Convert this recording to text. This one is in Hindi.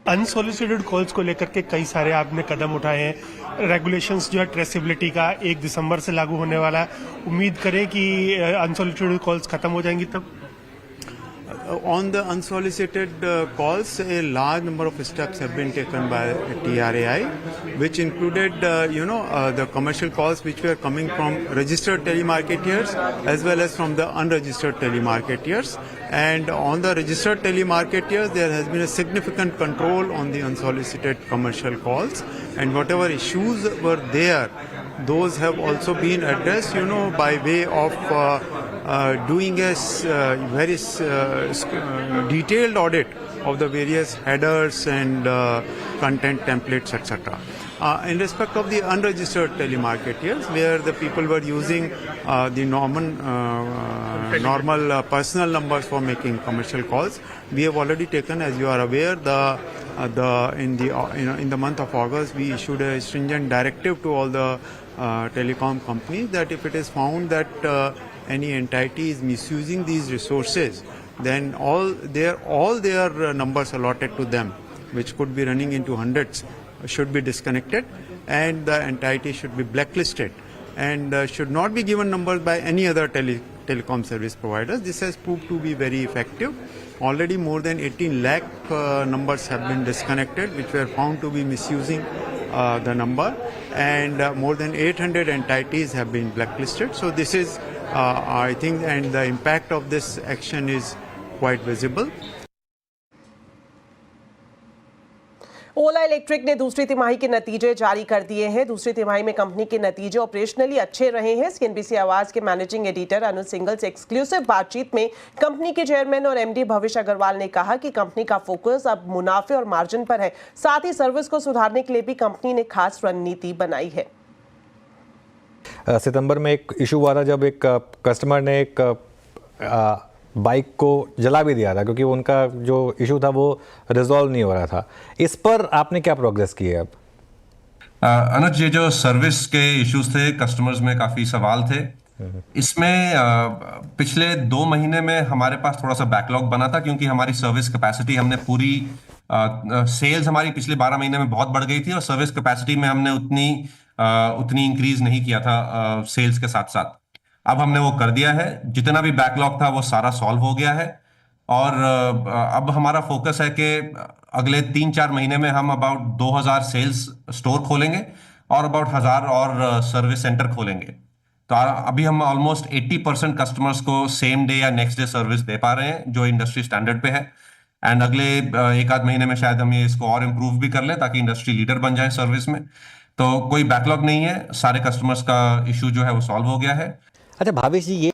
अनसॉलिसिटेड कॉल्स को लेकर के कई सारे आपने कदम उठाए हैं। रेगुलेशंस जो है ट्रेसेबिलिटी का 1 दिसंबर से लागू होने वाला है। उम्मीद करें कि अनसॉलिसिटेड कॉल्स खत्म हो जाएंगी तब। On the unsolicited calls, a large number of steps have been taken by TRAI, which included, the commercial calls which were coming from registered telemarketers as well as from the unregistered telemarketers. And on the registered telemarketers, there has been a significant control on the unsolicited commercial calls, and whatever issues were there, those have also been addressed, by way of doing a very detailed audit of the various headers and content templates, etc. In respect of the unregistered telemarketers, where the people were using the normal personal numbers for making commercial calls, we have already taken, as you are aware, in the month of August, we issued a stringent directive to all the telecom companies that if it is found that any entity is misusing these resources, then all their numbers allotted to them, which could be running into hundreds, should be disconnected, and the entity should be blacklisted and should not be given numbers by any other telecom service providers. This has proved to be very effective. Already more than 18 lakh numbers have been disconnected, which were found to be misusing the number, and more than 800 entities have been blacklisted. So this is, I think, and the impact of this action is quite visible. Ola electric ने दूसरी तिमाही के नतीजे जारी कर दिए हैं। दूसरी तिमाही में कंपनी के नतीजे ऑपरेशनली अच्छे रहे हैं। सीएनबीसी आवाज के मैनेजिंग एडिटर अनुज सिंघल से एक्सक्लूसिव बातचीत में कंपनी के चेयरमैन और एमडी भविष्य अग्रवाल ने कहा कि कंपनी का फोकस अब मुनाफे और मार्जिन पर है। साथ ही सर्विस को सुधारने के लिए भी कंपनी ने खास रणनीति बनाई है। सितंबर में एक इशू हुआ था जब एक कस्टमर ने एक बाइक को जला भी दिया था, क्योंकि उनका जो इशू था वो रिजॉल्व नहीं हो रहा था। इस पर आपने क्या प्रोग्रेस की है अब? अनुज, ये जो सर्विस के इश्यूज थे, कस्टमर्स में काफी सवाल थे। इसमें पिछले 2 महीने में हमारे पास थोड़ा सा बैकलॉग बना था, क्योंकि हमारी सर्विस कैपेसिटी हमने पूरी सेल्स हमारी पिछले 12 महीने में बहुत बढ़ गई थी और सर्विस कैपेसिटी में हमने उतनी इंक्रीज नहीं किया था सेल्स के साथ साथ। अब हमने वो कर दिया है। जितना भी बैकलॉग था वो सारा सॉल्व हो गया है और अब हमारा फोकस है कि अगले 3-4 महीने में हम अबाउट 2000 सेल्स स्टोर खोलेंगे और अबाउट 1000 और सर्विस सेंटर खोलेंगे। तो अभी हम ऑलमोस्ट 80% कस्टमर्स को सेम डे या नेक्स्ट डे सर्विस दे पा रहे हैं, जो इंडस्ट्री स्टैंडर्ड पे है। एंड अगले 1-8 महीने में शायद हम ये इसको और इम्प्रूव भी कर लें, ताकि इंडस्ट्री लीडर बन जाए सर्विस में। तो कोई बैकलॉग नहीं है, सारे कस्टमर्स का इशू जो है वो सॉल्व हो गया है। अच्छा भावेश जी, ये